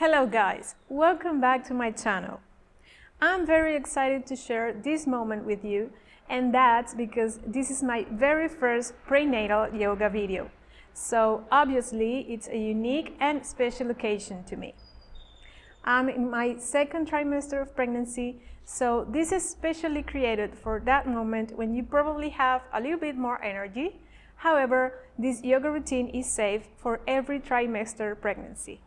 Hello guys, welcome back to my channel. I'm very excited to share this moment with you, and that's because this is my very first prenatal yoga video. So obviously it's a unique and special occasion to me. I'm in my second trimester of pregnancy, so this is specially created for that moment when you probably have a little bit more energy. However, this yoga routine is safe for every trimester pregnancy.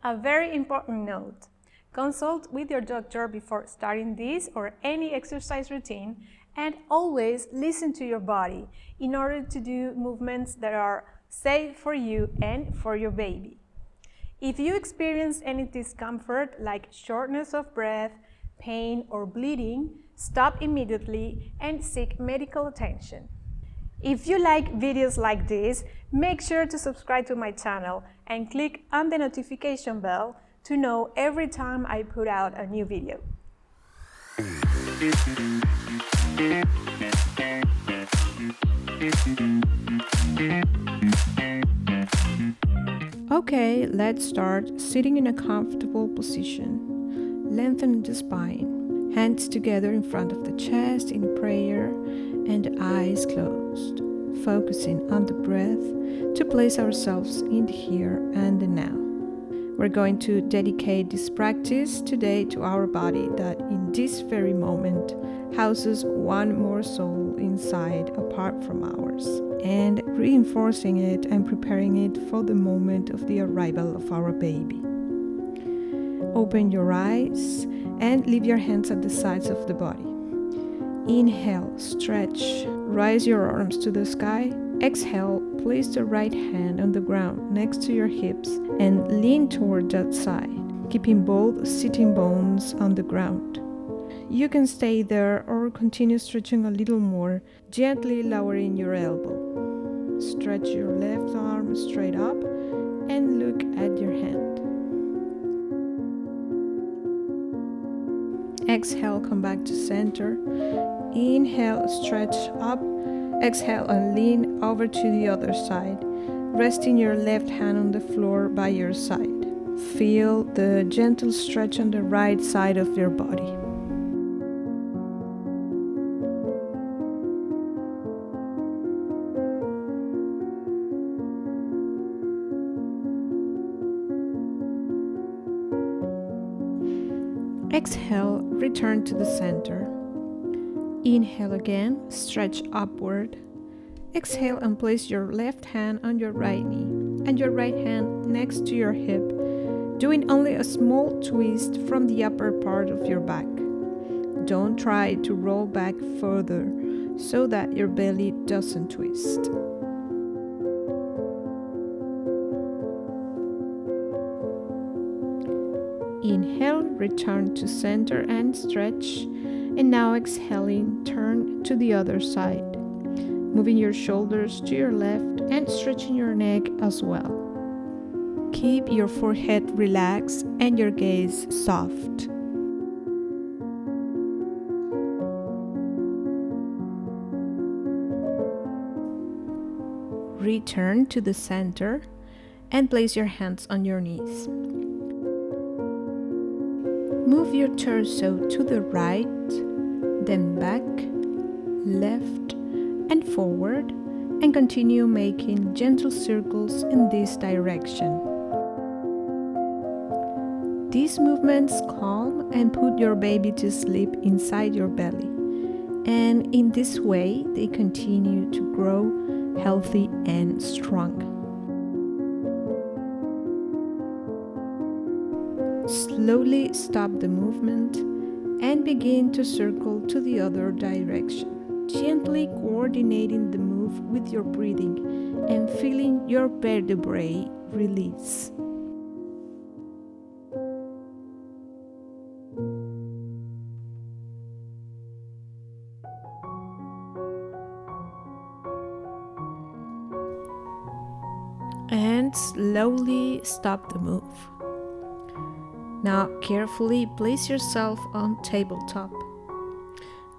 A very important note: consult with your doctor before starting this or any exercise routine, and always listen to your body in order to do movements that are safe for you and for your baby. If you experience any discomfort like shortness of breath, pain, or bleeding, stop immediately and seek medical attention. If you like videos like this, make sure to subscribe to my channel and click on the notification bell to know every time I put out a new video. Okay, let's start sitting in a comfortable position. Lengthen the spine, hands together in front of the chest in prayer and eyes closed, focusing on the breath to place ourselves in the here and the now. We're going to dedicate this practice today to our body that in this very moment houses one more soul inside apart from ours, and reinforcing it and preparing it for the moment of the arrival of our baby. Open your eyes and leave your hands at the sides of the body. Inhale, stretch, rise your arms to the sky. Exhale, place the right hand on the ground next to your hips and lean toward that side, keeping both sitting bones on the ground. You can stay there or continue stretching a little more, gently lowering your elbow. Stretch your left arm straight up and look at your hand. Exhale, come back to center. Inhale, stretch up. Exhale and lean over to the other side, resting your left hand on the floor by your side. Feel the gentle stretch on the right side of your body. Exhale, return to the center. Inhale again, stretch upward. Exhale and place your left hand on your right knee and your right hand next to your hip, doing only a small twist from the upper part of your back. Don't try to roll back further so that your belly doesn't twist. Inhale, return to center and stretch. And now exhaling, turn to the other side, moving your shoulders to your left and stretching your neck as well. Keep your forehead relaxed and your gaze soft. Return to the center and place your hands on your knees. Move your torso to the right, then back, left, and forward, and continue making gentle circles in this direction. These movements calm and put your baby to sleep inside your belly, and in this way they continue to grow healthy and strong. Slowly stop the movement and begin to circle to the other direction, gently coordinating the move with your breathing and feeling your vertebrae release. And slowly stop the move. Now carefully place yourself on tabletop.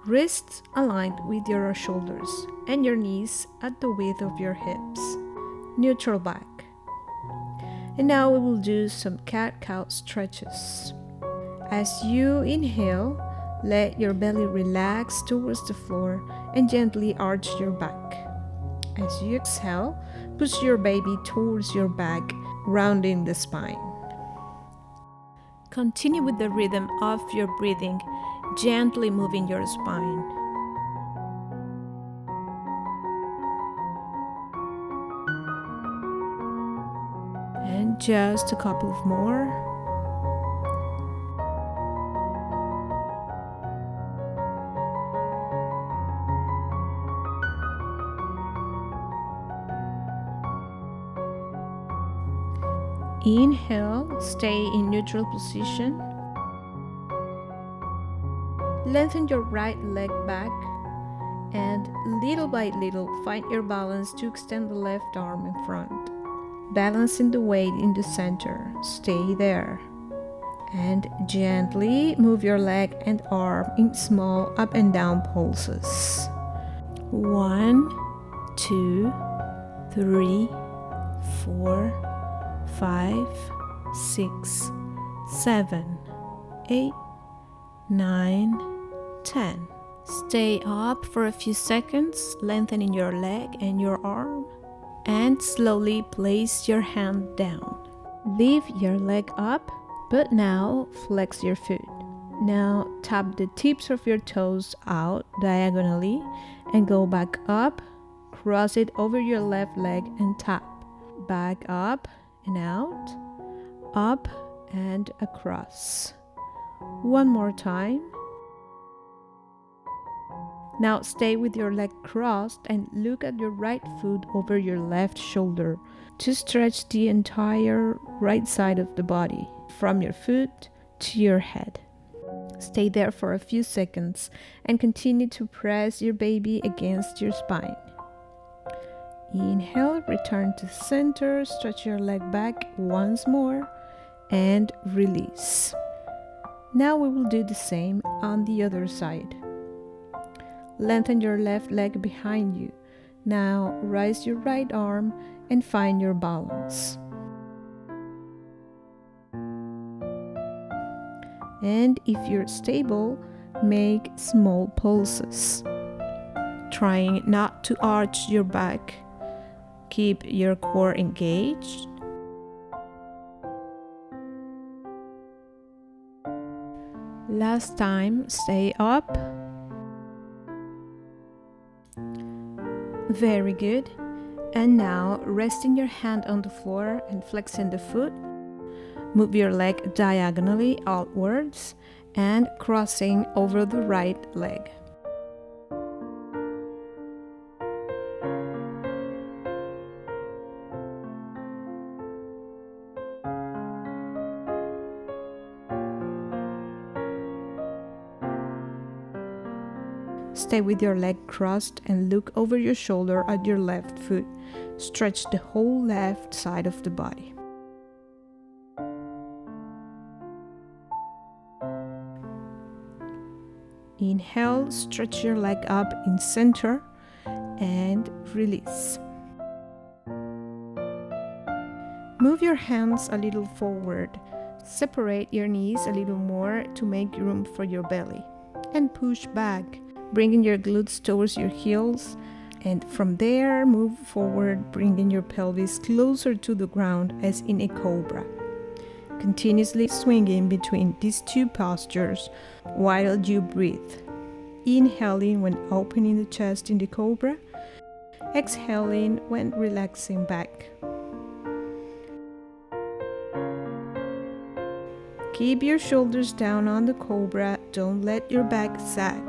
Wrists aligned with your shoulders and your knees at the width of your hips. Neutral back. And now we will do some cat-cow stretches. As you inhale, let your belly relax towards the floor and gently arch your back. As you exhale, push your baby towards your back, rounding the spine. Continue with the rhythm of your breathing, gently moving your spine. And just a couple of more. Inhale, stay in neutral position. Lengthen your right leg back and little by little find your balance to extend the left arm in front. Balancing the weight in the center. Stay there. And gently move your leg and arm in small up and down pulses. 1, 2, 3, 4, 5, 6, 7, 8, 9, 10. Stay up for a few seconds, lengthening your leg and your arm, and slowly place your hand down. Leave your leg up, but now flex your foot. Now tap the tips of your toes out diagonally and go back up, cross it over your left leg and tap. Back up and out, up and across. One more time. Now stay with your leg crossed and look at your right foot over your left shoulder to stretch the entire right side of the body, from your foot to your head. Stay there for a few seconds and continue to press your baby against your spine. Inhale, return to center, stretch your leg back once more, and release. Now we will do the same on the other side. Lengthen your left leg behind you. Now raise your right arm and find your balance. And if you're stable, make small pulses. Trying not to arch your back. Keep your core engaged. Last time, stay up. Very good. And now, resting your hand on the floor and flexing the foot. Move your leg diagonally outwards and crossing over the right leg. Stay with your leg crossed and look over your shoulder at your left foot. Stretch the whole left side of the body. Inhale, stretch your leg up in center and release. Move your hands a little forward. Separate your knees a little more to make room for your belly. And push back, bringing your glutes towards your heels. And from there, move forward, bringing your pelvis closer to the ground as in a cobra. Continuously swinging between these two postures while you breathe. Inhaling when opening the chest in the cobra. Exhaling when relaxing back. Keep your shoulders down on the cobra. Don't let your back sag.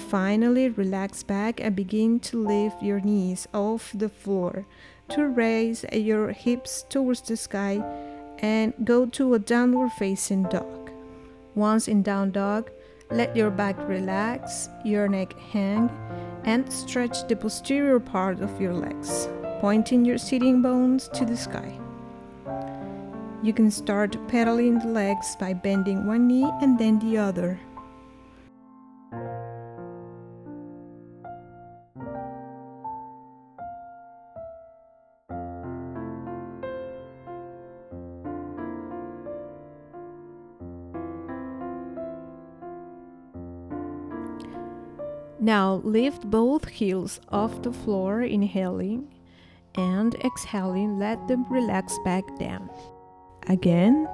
Finally, relax back and begin to lift your knees off the floor to raise your hips towards the sky and go to a downward facing dog. Once in down dog, let your back relax, your neck hang, and stretch the posterior part of your legs, pointing your sitting bones to the sky. You can start pedaling the legs by bending one knee and then the other. Now lift both heels off the floor, inhaling, and exhaling, let them relax back down. Again,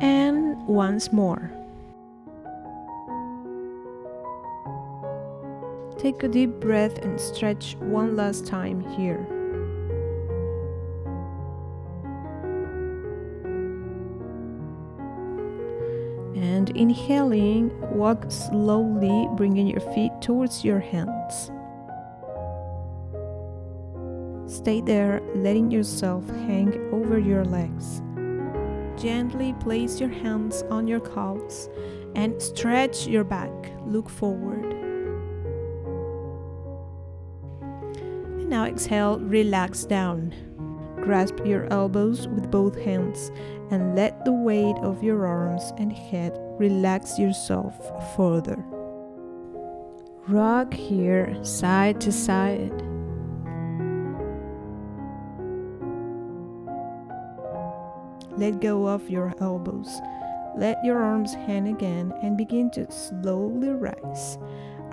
and once more. Take a deep breath and stretch one last time here. And inhaling, walk slowly, bringing your feet towards your hands. Stay there, letting yourself hang over your legs. Gently place your hands on your calves and stretch your back. Look forward. And now exhale, relax down. Grasp your elbows with both hands and let the weight of your arms and head relax yourself further. Rock here, side to side. Let go of your elbows. Let your arms hang again and begin to slowly rise,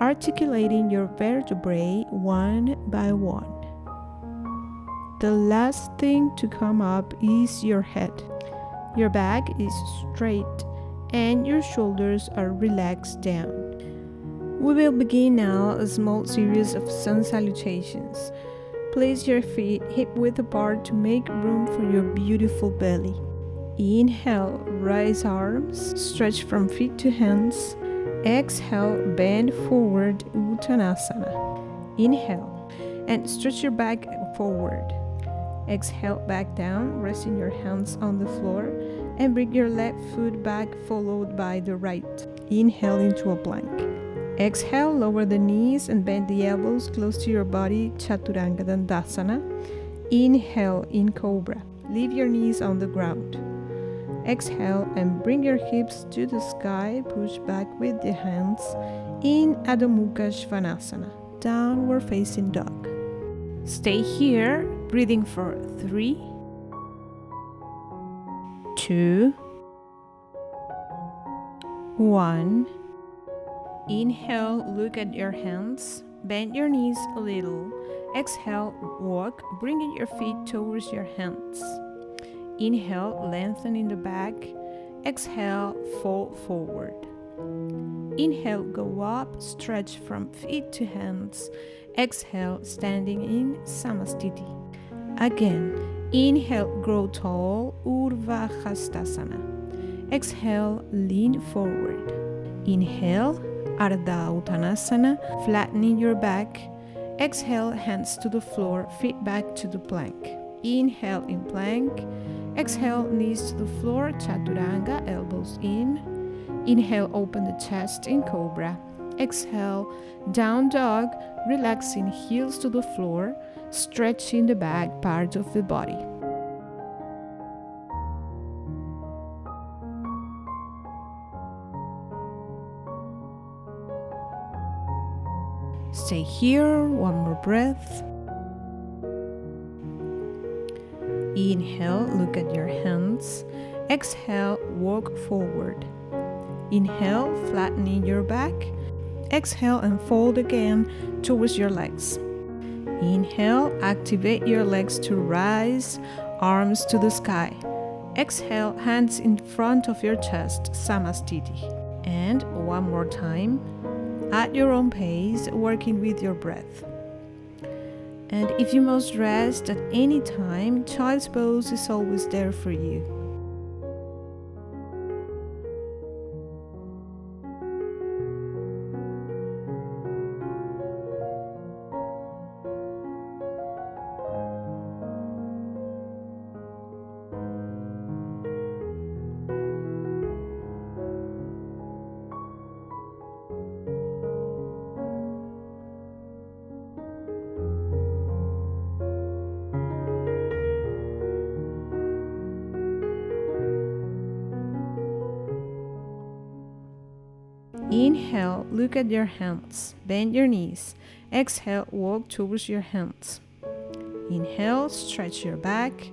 articulating your vertebrae one by one. The last thing to come up is your head. Your back is straight and your shoulders are relaxed down. We will begin now a small series of sun salutations. Place your feet hip-width apart to make room for your beautiful belly. Inhale, raise arms, stretch from feet to hands. Exhale, bend forward, Uttanasana. Inhale, and stretch your back forward. Exhale, back down, resting your hands on the floor, and bring your left foot back, followed by the right. Inhale into a plank. Exhale, lower the knees and bend the elbows close to your body, Chaturanga Dandasana. Inhale in Cobra. Leave your knees on the ground. Exhale and bring your hips to the sky, push back with the hands in Adho Mukha Svanasana, downward facing dog. Stay here, breathing for 3, 2, 1. Inhale, look at your hands, bend your knees a little. Exhale, walk, bringing your feet towards your hands. Inhale, lengthen in the back. Exhale, fall forward. Inhale, go up, stretch from feet to hands. Exhale, standing in Samastiti. Again, inhale, grow tall, Urdhva Hastasana. Exhale, lean forward. Inhale, Ardha Uttanasana, flattening your back. Exhale, hands to the floor, feet back to the plank. Inhale in plank. Exhale, knees to the floor, Chaturanga, elbows in. Inhale, open the chest in Cobra. Exhale, down dog, relaxing heels to the floor, stretching the back part of the body. Stay here, one more breath. Inhale, look at your hands. Exhale, walk forward. Inhale, flattening your back. Exhale and fold again towards your legs. Inhale, activate your legs to rise, arms to the sky. Exhale, hands in front of your chest, Samastiti. And one more time, at your own pace, working with your breath. And if you must rest at any time, child's pose is always there for you. Inhale, look at your hands, bend your knees. Exhale, walk towards your hands. Inhale, stretch your back.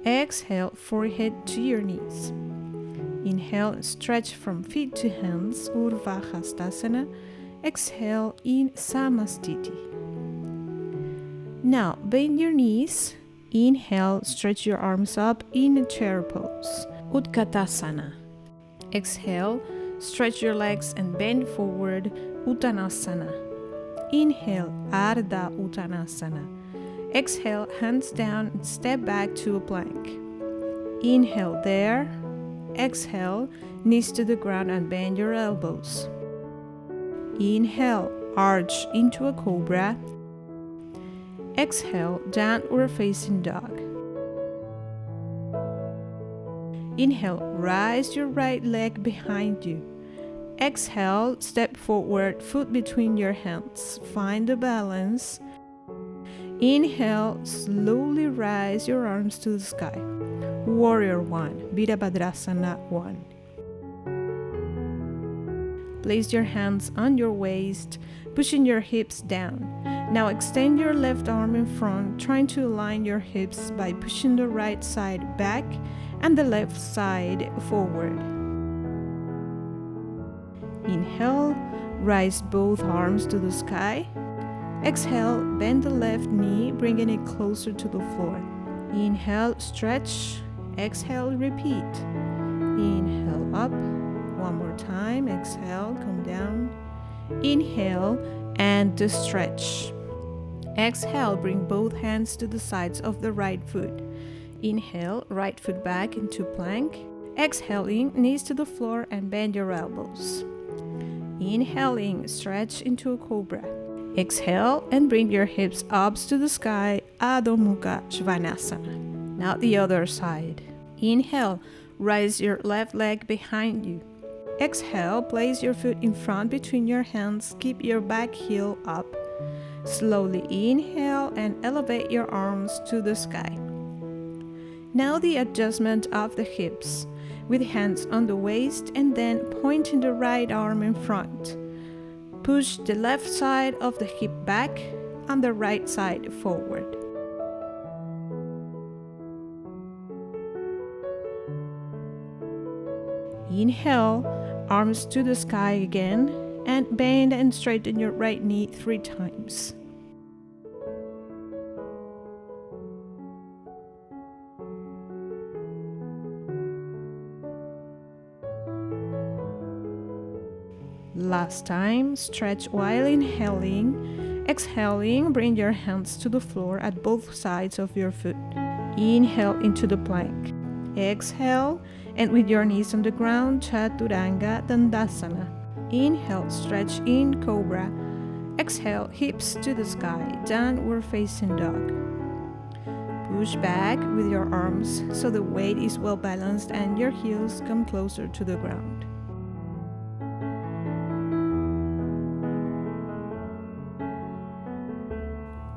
Exhale, forehead to your knees. Inhale, stretch from feet to hands, Urdhva Hastasana. Exhale in Samastiti. Now, bend your knees. Inhale, stretch your arms up in a chair pose, Utkatasana. Exhale, stretch your legs and bend forward, Uttanasana. Inhale, Ardha Uttanasana. Exhale, hands down and step back to a plank. Inhale there. Exhale, knees to the ground and bend your elbows. Inhale, arch into a cobra. Exhale, downward facing dog. Inhale, rise your right leg behind you. Exhale, step forward, foot between your hands. Find the balance. Inhale, slowly rise your arms to the sky. Warrior 1, Virabhadrasana 1. Place your hands on your waist, pushing your hips down. Now extend your left arm in front, trying to align your hips by pushing the right side back and the left side forward. Inhale, rise both arms to the sky. Exhale, bend the left knee, bringing it closer to the floor. Inhale, stretch. Exhale, repeat. Inhale, up. One more time. Exhale, come down. Inhale, and stretch. Exhale, bring both hands to the sides of the right foot. Inhale, right foot back into plank. Exhaling, knees to the floor and bend your elbows. Inhaling, stretch into a cobra. Exhale and bring your hips up to the sky, Adho Mukha Svanasana. Now the other side. Inhale, rise your left leg behind you. Exhale, place your foot in front between your hands, keep your back heel up. Slowly inhale and elevate your arms to the sky. Now the adjustment of the hips, with hands on the waist and then pointing the right arm in front. Push the left side of the hip back and the right side forward. Inhale, arms to the sky again, and bend and straighten your right knee 3 times. Last time, stretch while inhaling. Exhaling, bring your hands to the floor at both sides of your foot. Inhale into the plank. Exhale, and with your knees on the ground, Chaturanga Dandasana. Inhale, stretch in Cobra. Exhale, hips to the sky, downward facing dog. Push back with your arms so the weight is well balanced and your heels come closer to the ground.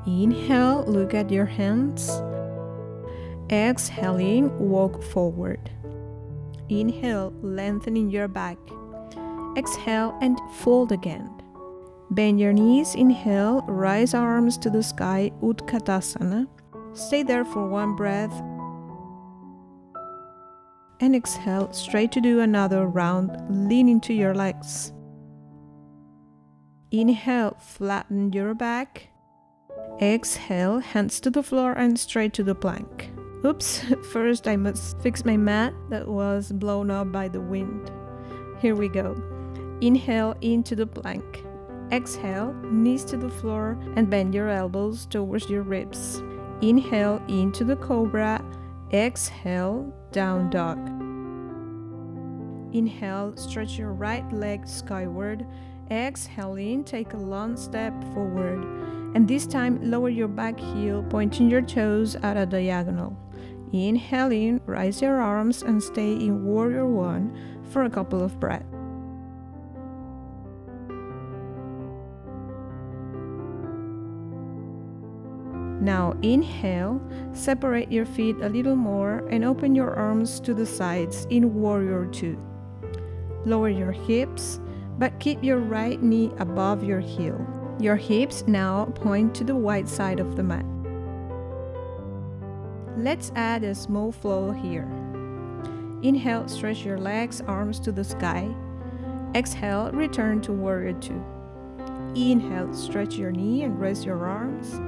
Inhale, look at your hands. Exhaling, walk forward. Inhale, lengthening your back. Exhale and fold again. Bend your knees, inhale, rise arms to the sky, Utkatasana. Stay there for 1 breath. And exhale, straight to do another round, lean into your legs. Inhale, flatten your back. Exhale, hands to the floor and straight to the plank. Oops, first I must fix my mat that was blown up by the wind. Here we go. Inhale into the plank. Exhale, knees to the floor and bend your elbows towards your ribs. Inhale into the cobra. Exhale, down dog. Inhale, stretch your right leg skyward. Exhaling, take a long step forward. And this time, lower your back heel, pointing your toes at a diagonal. Inhaling, rise your arms and stay in Warrior 1 for a couple of breaths. Now inhale, separate your feet a little more and open your arms to the sides in Warrior 2. Lower your hips, but keep your right knee above your heel. Your hips now point to the wide side of the mat. Let's add a small flow here. Inhale, stretch your legs, arms to the sky. Exhale, return to warrior two. Inhale, stretch your knee and raise your arms.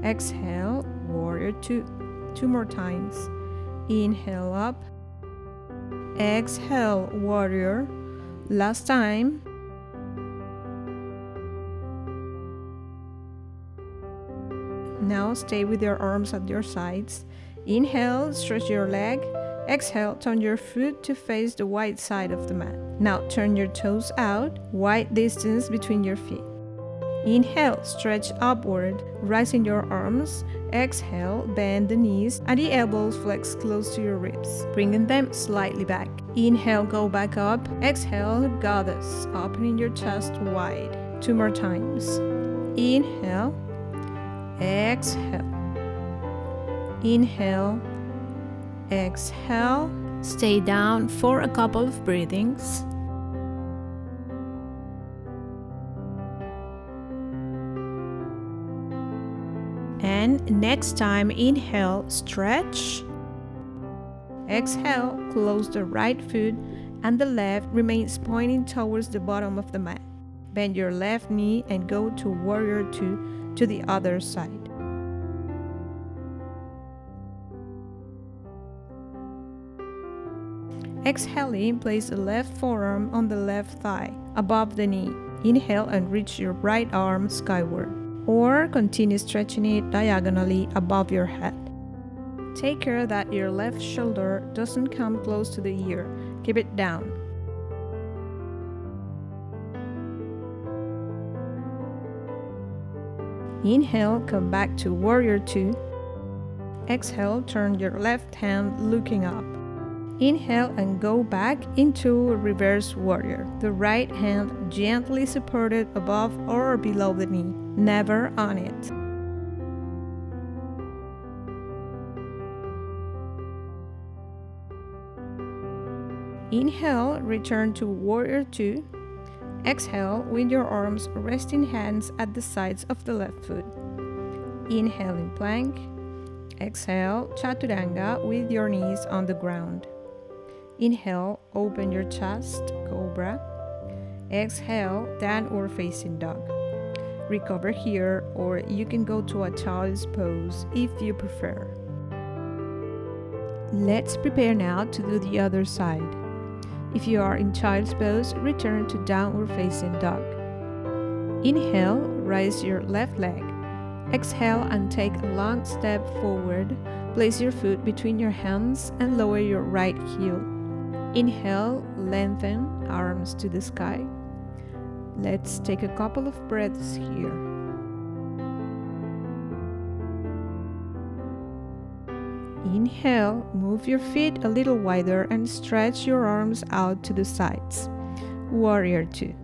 Exhale, warrior two. Two more times. Inhale up. Exhale, warrior. Last time. Now stay with your arms at your sides. Inhale, stretch your leg. Exhale, turn your foot to face the wide side of the mat. Now turn your toes out, wide distance between your feet. Inhale, stretch upward, rising your arms. Exhale, bend the knees and the elbows flex close to your ribs, bringing them slightly back. Inhale, go back up. Exhale, goddess, opening your chest wide. Two more times. Inhale, exhale. Inhale, exhale. Stay down for a couple of breathings. And next time, inhale, stretch. Exhale, close the right foot and the left remains pointing towards the bottom of the mat. Bend your left knee and go to warrior two to the other side. Exhaling, place the left forearm on the left thigh, above the knee. Inhale and reach your right arm skyward, or continue stretching it diagonally above your head. Take care that your left shoulder doesn't come close to the ear. Keep it down. Inhale, come back to warrior two. Exhale, turn your left hand looking up. Inhale and go back into a reverse warrior. The right hand gently supported above or below the knee, never on it. Inhale, return to warrior two. Exhale, with your arms resting hands at the sides of the left foot. Inhale in plank. Exhale, chaturanga with your knees on the ground. Inhale, open your chest, cobra. Exhale, downward facing dog. Recover here, or you can go to a child's pose if you prefer. Let's prepare now to do the other side. If you are in child's pose, return to downward facing dog. Inhale, raise your left leg. Exhale and take a long step forward. Place your foot between your hands and lower your right heel. Inhale, lengthen, arms to the sky. Let's take a couple of breaths here. Inhale, move your feet a little wider and stretch your arms out to the sides. Warrior two.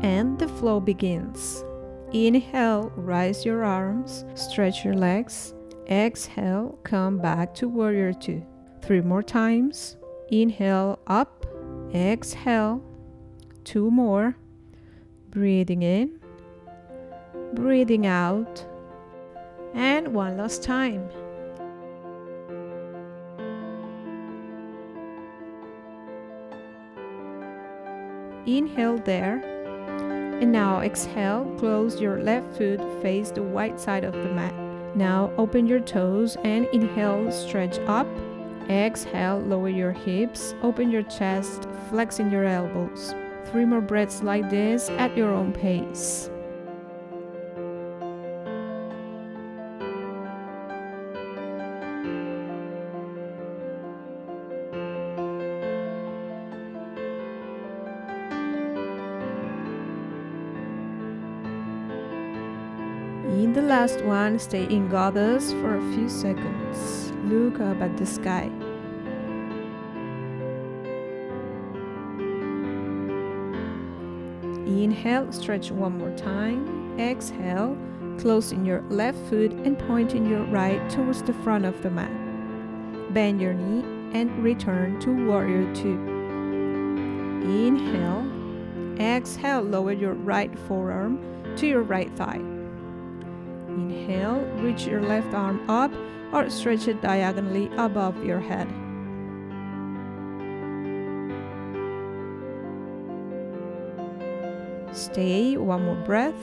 And the flow begins. Inhale, rise your arms, stretch your legs. Exhale, come back to warrior two. 3 more times. Inhale, up. Exhale. 2 more. Breathing in. Breathing out. And 1 last time. Inhale there. And now exhale, close your left foot, face the right side of the mat. Now open your toes and inhale, stretch up. Exhale, lower your hips, open your chest, flexing your elbows. 3 more breaths like this at your own pace. In the last one, stay in goddess for a few seconds. Look up at the sky. Inhale, stretch 1 more time. Exhale, closing your left foot and pointing your right towards the front of the mat. Bend your knee and return to warrior two. Inhale. Exhale, lower your right forearm to your right thigh. Inhale, reach your left arm up or stretch it diagonally above your head. Stay, one more breath.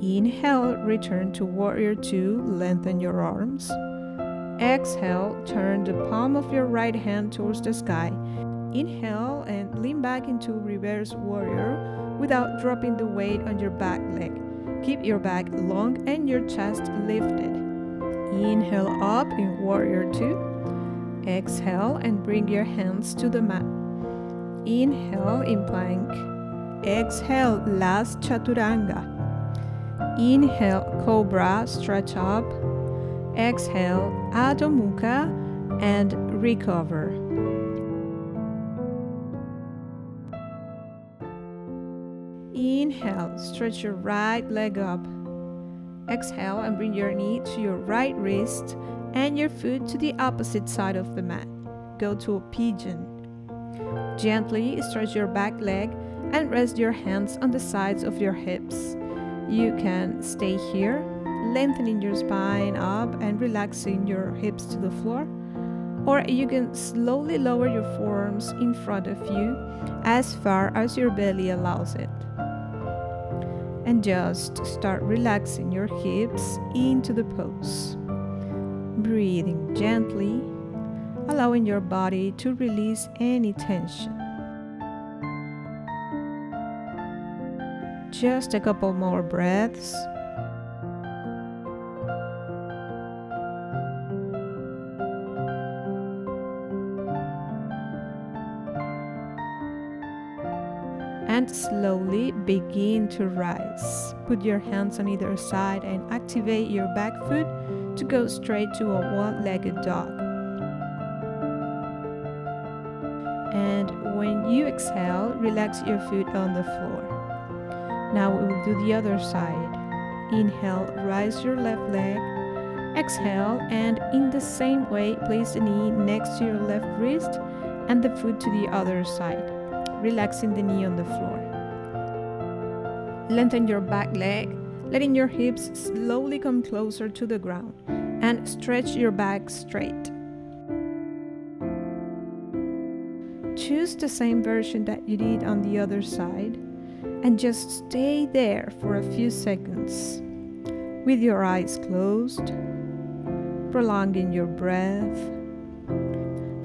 Inhale, return to Warrior 2, lengthen your arms. Exhale, turn the palm of your right hand towards the sky. Inhale and lean back into Reverse Warrior without dropping the weight on your back leg. Keep your back long and your chest lifted. Inhale up in Warrior 2. Exhale and bring your hands to the mat. Inhale in plank. Exhale, last Chaturanga. Inhale, Cobra, stretch up. Exhale, Adho Mukha, and recover. Inhale, stretch your right leg up. Exhale and bring your knee to your right wrist and your foot to the opposite side of the mat. Go to a pigeon. Gently stretch your back leg and rest your hands on the sides of your hips. You can stay here, lengthening your spine up and relaxing your hips to the floor, or you can slowly lower your forearms in front of you as far as your belly allows it. And just start relaxing your hips into the pose. Breathing gently, allowing your body to release any tension. Just a couple more breaths. And slowly begin to rise. Put your hands on either side and activate your back foot to go straight to a one-legged dog. And when you exhale, relax your foot on the floor. Now we will do the other side. Inhale, rise your left leg. Exhale, and in the same way, place the knee next to your left wrist and the foot to the other side, relaxing the knee on the floor. Lengthen your back leg, letting your hips slowly come closer to the ground, and stretch your back straight. Choose the same version that you did on the other side, and just stay there for a few seconds with your eyes closed, prolonging your breath,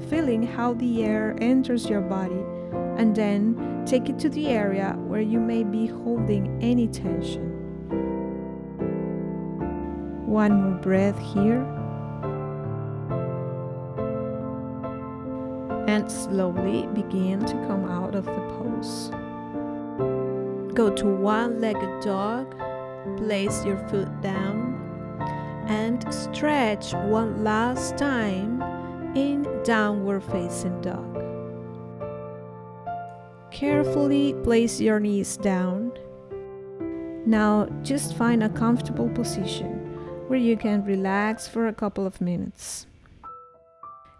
feeling how the air enters your body, and then take it to the area where you may be holding any tension. One more breath here, and slowly begin to come out of the pose. Go to one-legged dog, place your foot down, and stretch one last time in downward facing dog. Carefully place your knees down. Now just find a comfortable position where you can relax for a couple of minutes.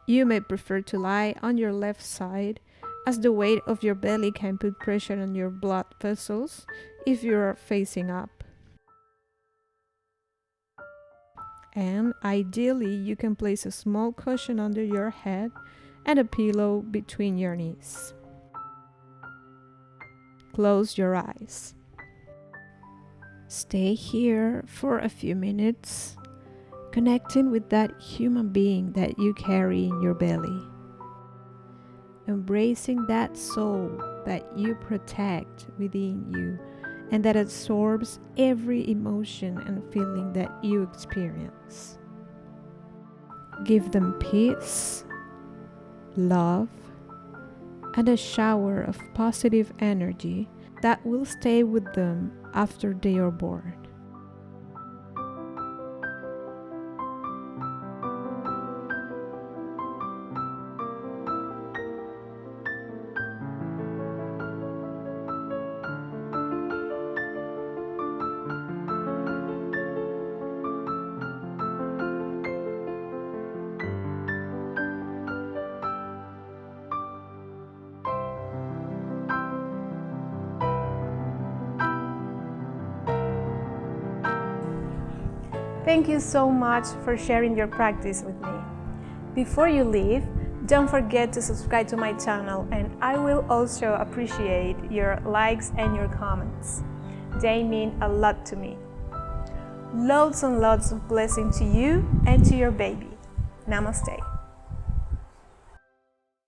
You may prefer to lie on your left side, as the weight of your belly can put pressure on your blood vessels if you are facing up. And ideally, you can place a small cushion under your head and a pillow between your knees. Close your eyes. Stay here for a few minutes, connecting with that human being that you carry in your belly. Embracing that soul that you protect within you and that absorbs every emotion and feeling that you experience. Give them peace, love, and a shower of positive energy that will stay with them after they are born. Thank you so much for sharing your practice with me. Before you leave, don't forget to subscribe to my channel, and I will also appreciate your likes and your comments. They mean a lot to me. Loads and lots of blessings to you and to your baby. Namaste.